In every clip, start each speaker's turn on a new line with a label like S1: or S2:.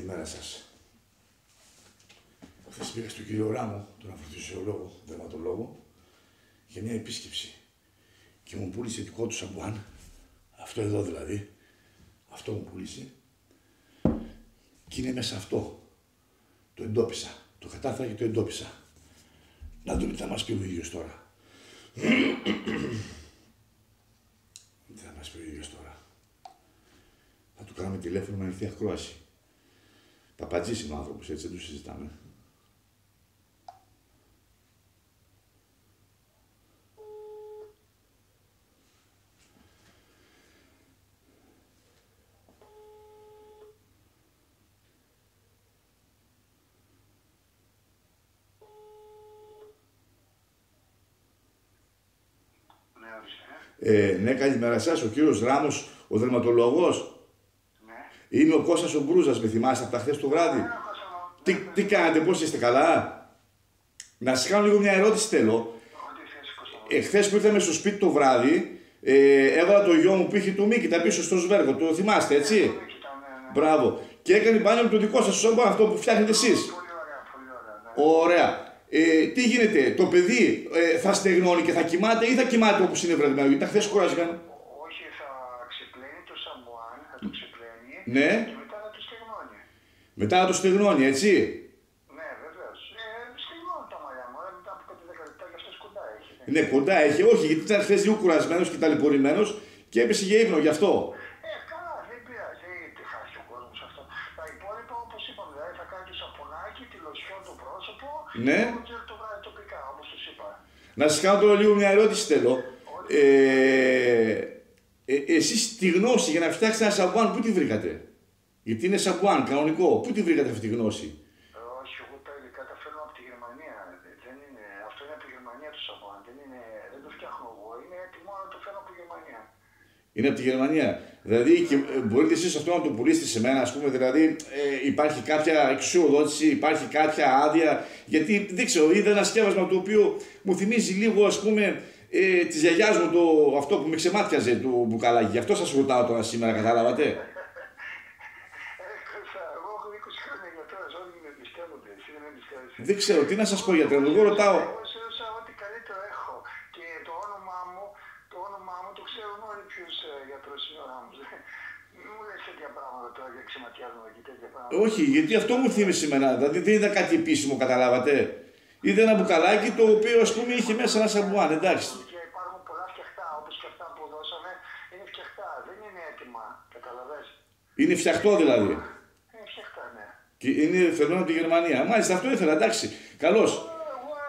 S1: Καλημέρα σας. Χθες πήγα στον κύριο Ράμο, τον αφροφυσιολόγο, δερματολόγο, για μια επίσκεψη και μου πούλησε δικό του σαμπουάν, αυτό εδώ δηλαδή, αυτό μου πούλησε και είναι μέσα αυτό. Το εντόπισα, το κατάφερα και το εντόπισα. Να δούμε τι θα μας πει ο ίδιος τώρα. Τι θα μας πει ο ίδιος τώρα. Θα του κάνουμε τηλέφωνο με ανοιχτή ακρόαση. Παπατζής είναι ο άνθρωπος, έτσι δεν του συζητάμε. Ναι, καλημέρα σας, ο κύριος Ράμος, ο δερματολόγος. Ναι. Είμαι ο Κώστας ο Μπρούζας, με θυμάστε από τα χθες το βράδυ. Τι κάνετε, πώς είστε, καλά? Να σας κάνω λίγο μια ερώτηση θέλω. Εχθές που ήρθαμε στο σπίτι το βράδυ, έβαλα το γιο μου που είχε του Μίκη, τα πίσω στο Σβέργο, το θυμάστε, έτσι? Μπράβο. Και έκανε μπάνιο με το δικό σας σώμα, αυτό που φτιάχνετε εσείς. Ωραία. Τι γίνεται, το παιδί θα στεγνώνει και θα κοιμάται ή θα κοιμάται όπως είναι βραδυμένο, γιατί τα χθες κουράζηκαν.
S2: Όχι, θα ξεπλένει το σαμπουάν, θα το ξεπλένει
S1: ναι.
S2: Και μετά θα το στεγνώνει.
S1: Μετά θα το στεγνώνει, έτσι.
S2: Ναι, βεβαίως. Στεγνώνει τα μαλλιά μου, μετά από 5-10 λεπτά και αυτός κοντά έχει.
S1: Ναι, κοντά έχει, όχι, γιατί ήταν χθες λίγο κουρασμένος και ταλαιπωρημένος και έπεσε για ύπνο γι' αυτό.
S2: Καλά, δεν πειράζει, τι χάσει ο κόσμος αυτό. Τα υπόλοιπα, όπως είπαμε, δηλαδή θα κάνει το σαπουνάκι, τη λοσιόν το πρόσωπο.
S1: Ναι.
S2: Και το βράδυ τοπικά, όπως τους είπα.
S1: Να σας κάνω τώρα λίγο μια ερώτηση θέλω. Εσείς τη γνώση για να φτιάξετε ένα σαμπουάν, πού τη βρήκατε? Γιατί είναι σαμπουάν κανονικό, πού τη βρήκατε αυτή τη γνώση?
S2: Όχι, εγώ τα υλικά τα φέρνω από τη Γερμανία. Αυτό είναι από τη Γερμανία το σαμπουάν. Δεν το φτιάχνω εγώ, είναι έτοιμο να το φέρνω από τη Γερμανία.
S1: Είναι από τη Γερμανία. Δηλαδή και μπορείτε εσείς αυτό να το πουλήσετε σε μένα, ας πούμε, δηλαδή υπάρχει κάποια εξουσιοδότηση, υπάρχει κάποια άδεια, γιατί δεν ξέρω, είδα ένα σκεύασμα το οποίο μου θυμίζει λίγο, ας πούμε, της γιαγιάς μου αυτό που με ξεμάτιαζε το μπουκαλάκι. Γι' αυτό σας ρωτάω τώρα σήμερα, καταλάβατε.
S2: Εγώ έχω 20 χρόνια γιατρός, όλοι με εμπιστεύονται, εσύ δεν με εμπιστεύεσαι.
S1: Δεν ξέρω, τι να σας πω γιατρέ, εγώ ρωτάω.
S2: Εγώ σε έδωσα ό,τι καλύτερο έχω και το όνομά μου το ξέρουν όλοι ποιος γιατρός είναι ο Ράμος. Μην μου λες τέτοια πράγματα τώρα για ξεματιάζομαι και τέτοια πράγματα.
S1: Όχι, γιατί αυτό μου θύμισε εμένα, δηλαδή δεν ήταν κάτι επίσημο, καταλάβατε. Είδα ένα μπουκαλάκι το οποίο ας πούμε είχε μέσα ένα σαμπουάν, εντάξει.
S2: Και υπάρχουν πολλά φτιαχτά, όπως και αυτά που δώσαμε, είναι φτιαχτά, δεν είναι έτοιμα, καταλαβες.
S1: Είναι φτιαχτό δηλαδή.
S2: Είναι φτιαχτά, ναι.
S1: Και είναι φερμένο από τη Γερμανία. Μάλιστα, αυτό ήθελα, εντάξει. Καλώς.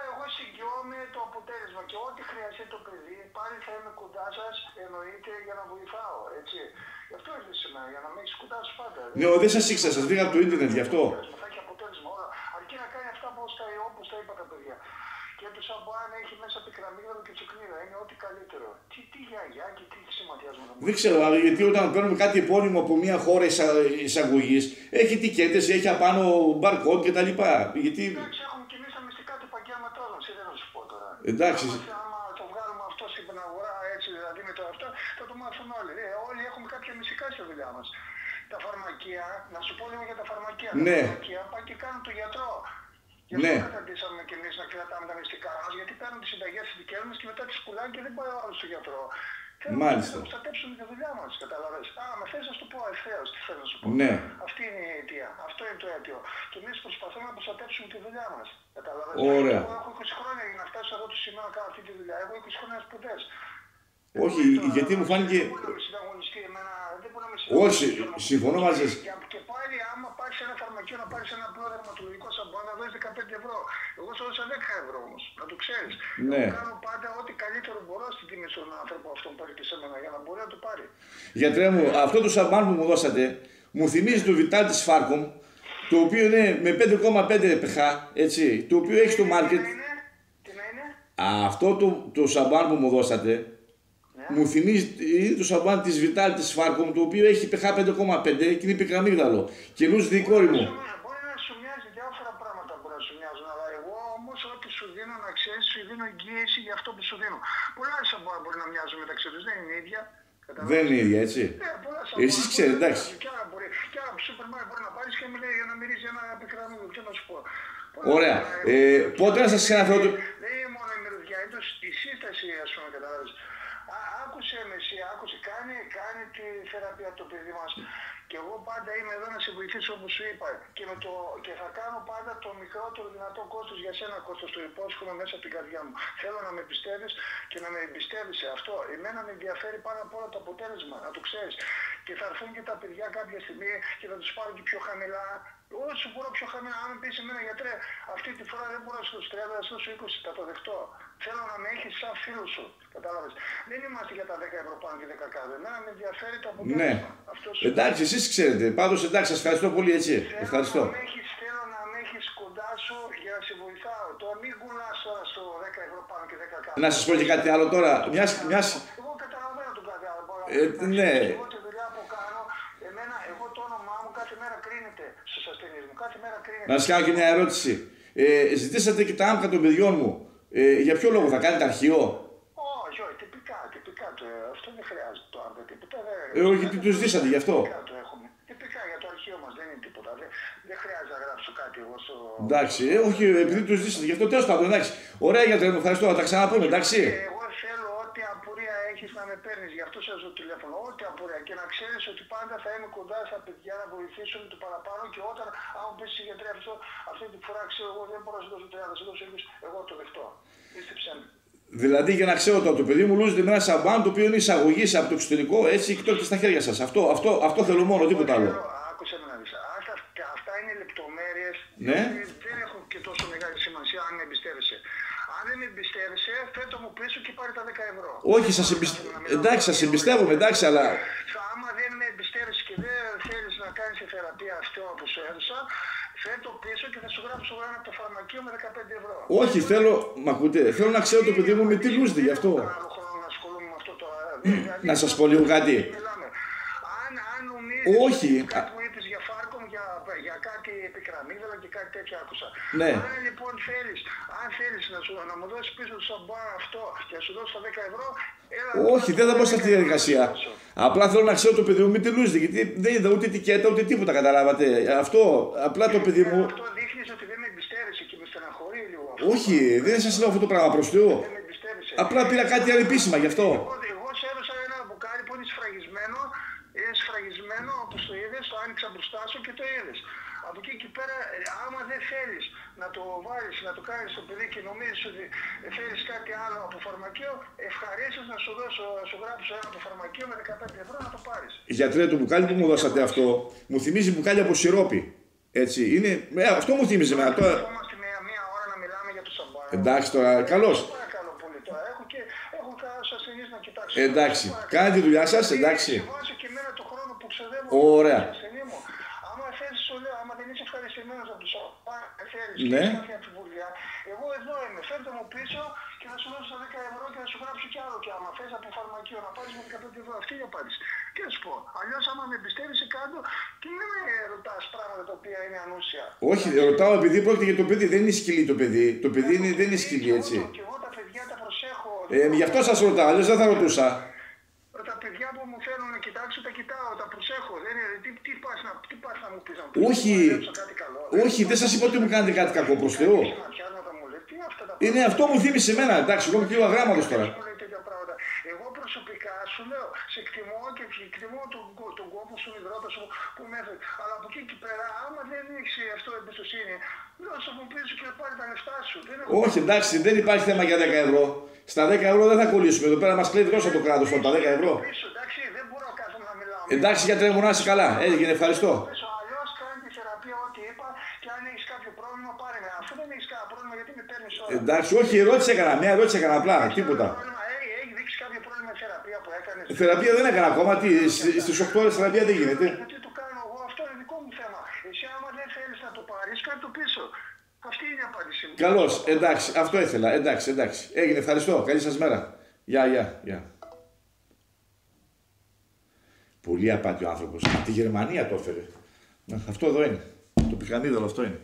S2: Εγώ συγκιόμαι το αποτέλεσμα και ό,τι χρειαστεί το παιδί, πάλι θα είμαι κοντά σας, εννοείται, για να βοηθάω, έτσι. Γι' αυτό ήρθε σήμερα, για να με έχεις κοντά σου πάντα.
S1: Ναι, δεν σας ήξερα, σας βρήκα από το ίντερνετ γι' αυτό.
S2: Θα έχει αποτέλεσμα όλα. Αρκεί να κάνει αυτά όπως τα είπα τα παιδιά. Και το σαμπουάν έχει μέσα πικραμίδα και τσουκνίδα. Είναι ό,τι καλύτερο. Τι γιαγιά και τι σηματιάζουμε.
S1: Δεν ξέρω, γιατί όταν παίρνουμε κάτι επώνυμο από μια χώρα εισαγωγής, έχει ετικέτες, έχει απάνω barcode κτλ. Γιατί...
S2: Εντάξει, έχουμε και εμείς τα μυστικά του επαγγέλματός μας, δεν θα σου πω τώρα.
S1: Εντάξει.
S2: Άμα το βγάλουμε αυτό στην αγορά έτσι, δηλαδή με το αυτό, θα το μάθουν όλοι. Όλοι έχουμε κάποια μυστικά στη δουλειά μας. Τα φαρμακεία, να σου πω λίγο για τα φαρμακεία.
S1: Ναι.
S2: Τα φαρμακεία πάνε και κάνουν το γιατρό. Γι' αυτό καταντήσαμε και εμείς να κρατάμε τα μυστικά μας, γιατί παίρνουν τις συνταγές της δικές μας και μετά τις πουλάνε και δεν πάει ο άλλος στο γιατρό.
S1: Μάλιστα.
S2: Να προστατέψουμε τη δουλειά μας, καταλαβες. Με θες να σου το πω ευθέως, τι θέλω να σου πω.
S1: Ναι.
S2: Αυτή είναι η αιτία, αυτό είναι το αίτιο. Και εμείς προσπαθούμε να προστατέψουμε τη δουλειά μας, καταλαβες.
S1: Ωραία.
S2: Εγώ έχω 20 χρόνια για να φτάσω εδώ το σήμερα να κάνω αυτή τη δουλειά. Έχω 20 χρόνια σπουδές.
S1: Όχι, γιατί μου φάνηκε... Όχι, συμφωνώ μαζί σας.
S2: Και πάλι, άμα πάρεις ένα φαρμακείο να πάρεις ένα απλό δερματολογικό σαμπουάν, να δώσεις 15 ευρώ. Εγώ σου έδωσα 10 ευρώ όμως, να το ξέρεις.
S1: Ναι.
S2: Εγώ κάνω πάντα ό,τι καλύτερο μπορώ στην τιμή στον άνθρωπο αυτόν που έρχεται σε μένα, για να μπορεί να το πάρει.
S1: Γιατρέ μου, αυτό το σαμπουάν που μου δώσατε, μου θυμίζει το Vital της Farcom, το οποίο είναι με 5,5 pH, έτσι, το οποίο έχει στο market.
S2: Τι να είναι?
S1: Αυτό το σαμπουάν που μου δώσατε, μου θυμίζει το σαμπουάν της Vital της Farcom, το οποίο έχει pH 5,5 και είναι πικραμίγδαλο. Και λούζει την κόρη μου.
S2: Μπορεί να σου μοιάζει διάφορα πράγματα που να σου μοιάζουν, αλλά εγώ όμως ό,τι σου δίνω να ξέρεις, σου δίνω εγγύηση για αυτό που σου δίνω. Πολλά σαμπουάν μπορεί να μοιάζουν μεταξύ τους, δεν είναι ίδια.
S1: Δεν είναι ίδια, έτσι. Εσείς ξέρετε, εντάξει.
S2: Και άρα σούπερ μάρκετ μπορεί να πάρεις και μου λέει για να μυρίζει ένα πικράμιδο. Τι να σου πω.
S1: Ωραία. Πότε να σας ξαναφέρω το...
S2: Δεν είναι μόνο η μυρωδιά, είναι η σύσταση, ας πούμε, κατάλαβες. Άκουσε με εσύ, κάνει τη θεραπεία το παιδί μας. Και εγώ πάντα είμαι εδώ να σε βοηθήσω όπως σου είπα. Και θα κάνω πάντα το μικρότερο δυνατό κόστος για σένα, κόστος, το υπόσχομαι μέσα από την καρδιά μου. Θέλω να με πιστεύεις και να με εμπιστεύεις σε αυτό. Εμένα με ενδιαφέρει πάρα πολύ το αποτέλεσμα, να το ξέρεις. Και θα έρθουν και τα παιδιά κάποια στιγμή και θα τους πάρω και πιο χαμηλά. Όσο μπορώ πιο χαμηλά, αν με πεις εμένα γιατρέ, αυτή τη φορά δεν μπορώ στους 30, στους 20, θα το δεχτώ. Θέλω να με έχεις σαν φίλο σου. Κατάλαβες. Δεν είμαστε για τα 10 ευρώ πάνω και 10 κάτω. Εμένα με ενδιαφέρει το αποτέλεσμα.
S1: Ναι. Εντάξει, εσείς ξέρετε. Πάντως εντάξει, σας ευχαριστώ πολύ έτσι. Ευχαριστώ.
S2: Θέλω να με έχεις κοντά σου για να σε βοηθάω. Το μην κουλάς τώρα στο 10 ευρώ πάνω και 10 κάτω.
S1: Να σας πω και κάτι άλλο τώρα.
S2: Εγώ καταλαβαίνω τον κάτι άλλο.
S1: Ναι.
S2: Εγώ τη δουλειά που κάνω, εγώ το όνομά μου κάθε μέρα κρίνεται στους ασθενείς μου. Κάθε μέρα κρίνεται.
S1: Να σας κάνω και μια ερώτηση. Ζητήσατε και τα άμκα των παιδιών μου. Για ποιο λόγο θα κάνετε αρχείο?
S2: Όχι, τυπικά. Αυτό δεν χρειάζεται το άμκα.
S1: Όχι, τι τους ζητήσατε γι' αυτό.
S2: Τυπικά για το αρχείο μας δεν είναι τίποτα. Δεν χρειάζεται να γράψω κάτι εγώ στο.
S1: Εντάξει, όχι, επειδή τους ζητήσατε γι' αυτό, τέλος πάντων, εντάξει. Ωραία γιατρέ μου, ευχαριστώ, θα τα ξαναπούμε, εντάξει.
S2: Εγώ θέλω ό,τι απορία έχεις να με παίρνεις, γι' αυτό σας το τηλέφωνο. Ό,τι απορία. Και να ξέρεις ότι πάντα θα είμαι κοντά στα παιδιά να βοηθήσω με το παραπάνω και όταν, αν μου πεις γιατρέ αυτή τη φορά ξέρω εγώ δεν μπορώ να σου δώσω 30, σε δώσω 20, εγώ το δεχτώ. Πίστεψέ με.
S1: Δηλαδή για να ξέρω το παιδί μου λούζεται με ένα σαμπάν το οποίο είναι εισαγωγή από το εξωτερικό έτσι και τότε στα χέρια σας. Αυτό θέλω μόνο, τίποτα άλλο.
S2: Άκουσε με να δεις. Αυτά είναι λεπτομέρειες.
S1: Ναι.
S2: Δεν έχουν και τόσο μεγάλη σημασία αν με εμπιστεύεσαι. Αν δεν με εμπιστεύεσαι, φέτο μου πίσω και πάρει τα 10 ευρώ.
S1: Όχι, εντάξει, σας εμπιστεύομαι, εντάξει, αλλά.
S2: Άμα δεν με εμπιστεύεσαι και δεν θέλεις να κάνεις τη θεραπεία αυτό που σου έδωσα, φέτο πίσω και θα σου γράψω ένα από το φαρμακείο με 15 ευρώ.
S1: Όχι, θέλω να ξέρω το παιδί μου με τι λούζεται γι' αυτό. Να σας πω λίγο κάτι.
S2: Αν νομίζεις
S1: όχι.
S2: κάτι που είπες για φάρκο, για κάτι επικραμμύδαλα και κάτι τέτοια άκουσα.
S1: Ναι.
S2: Αν λοιπόν θέλεις να μου δώσεις πίσω το σαμπάν αυτό και να σου δώσω τα 10 ευρώ,
S1: όχι, δεν θα μπω σε αυτή τη διαδικασία. Απλά θέλω να ξέρω το παιδί μου με τι λούζεται, γιατί δεν είδα ούτε ετικέτα ούτε τίποτα, καταλάβατε. Αυτό, απλά το παιδί μου.
S2: Αυτό δείχνεις ότι δεν με εμπιστεύεσαι και με στεναχωρεί λίγο.
S1: Όχι, δεν σας λέω αυτό το πράγμα προς Θεού. Απλά πήρα κάτι άλλο επίσημα γι' αυτό.
S2: Εγώ σε έδωσα ένα μπουκάλι που είναι σφραγισμένο, όπως το είδες, το άνοιξα μπροστά σου και το είδες. Από εκεί και πέρα, άμα δεν θέλεις να το βάλεις, να το κάνεις στο παιδί και νομίζεις ότι θέλεις κάτι άλλο από φαρμακείο, ευχαρίστως να σου γράψω ένα από το φαρμακείο με 15 ευρώ να το πάρεις.
S1: Γιατρέ, το μπουκάλι που μου δώσατε αυτό, μου θυμίζει μπουκάλι από σιρόπι. Έτσι, αυτό μου θύμιζε εμένα τώρα.
S2: Είμαστε μία ώρα να μιλάμε για το σαμπάν.
S1: Εντάξει τώρα, καλώς.
S2: Παρακαλώ πολύ τώρα. Έχω κάποιους ασθενείς να κοιτάξω.
S1: Εντάξει, κάνετε τη δουλειά σας, εντάξει.
S2: Βάζω και εμένα το χρόνο που ξοδεύω.
S1: Ωραία.
S2: Άμα θέλεις, σου λέω, άμα δεν είσαι ευχαριστημένος από το σαμπάν, θέλεις
S1: ναι.
S2: και κάποια αμφιβολία, εγώ εδώ είμαι. Φέρτε μου πίσω και θα σου δώσω τα 10 ευρώ και θα σου γράψω κι άλλο. Και άμα θες από φαρμακείο να πάρεις με 15 ευρώ, αυτή η απάντηση. Τι να σου πω. Αλλιώς άμα με εμπιστεύεις κάτω και μην με ρωτάς πράγματα τα οποία είναι ανούσια.
S1: Όχι, ρωτάω επειδή πρόκειται για το παιδί, δεν είναι σκυλί το παιδί. Το παιδί δεν είναι σκυλί, έτσι.
S2: Και εγώ τα παιδιά τα προσέχω.
S1: Γι' αυτό σας ρωτάω, αλλιώς δεν θα ρωτούσα.
S2: Τα παιδιά που μου θέλουν να κοιτάξω, τα κοιτάω, τα προσέχω. Τι πας να μου πεις,
S1: όχι, όχι, δεν σας είπα ότι μου κάνετε κάτι κακό προς Θεού. Είναι αυτό μου θύμισε εμένα, εντάξει, εγώ είμαι πιο αγράμματος τώρα.
S2: Εγώ προσωπικά σου λέω, σε εκτιμώ και εκτιμώ τον κόπο σου, την υδρότα σου που με έφερε. Αλλά από εκεί και πέρα, άμα δεν έχεις αυτό εμπιστοσύνη, δώσε μου πίσω και πάρει τα λεφτά σου.
S1: Όχι, εντάξει, δεν υπάρχει θέμα για 10 ευρώ. Στα 10 ευρώ δεν θα κολλήσουμε. Εδώ πέρα μας κλέβει τόσο το κράτος τα 10 ευρώ.
S2: Εντάξει, δεν μπορώ κάθε να μιλάω.
S1: Εντάξει, γιατρέ μου, να είσαι καλά. Έγινε, ευχαριστώ.
S2: Αλλιώς κάνει τη θεραπεία ό,τι είπα και αν έχεις κάποιο πρόβλημα πάρε με. Αφού δεν έχεις κανένα πρόβλημα, γιατί με παίρνεις όλα.
S1: Εντάξει, όχι, ερώτηση έκανα. Μια ερώτηση έκανα απλά. Τίποτα.
S2: Έχει δείξει κάποιο πρόβλημα η θεραπεία που έκανες.
S1: Θεραπεία δεν έκανα ακόμα. Στις 8 ώρες θεραπεία δεν γίνεται.
S2: Γιατί το κάνω εγώ, αυτό είναι δικό μου θέμα. Εσύ άμα δεν θέλεις να το πάρεις, κάτω το πίσω. Αυτή είναι η απάντησή μου.
S1: Καλώς, εντάξει, αυτό ήθελα. Εντάξει. Έγινε, ευχαριστώ. Καλή σας μέρα. Γεια. Πολύ απάτη ο άνθρωπος. Από τη Γερμανία το έφερε. Αυτό εδώ είναι. Το πικραμίδωλο αυτό είναι.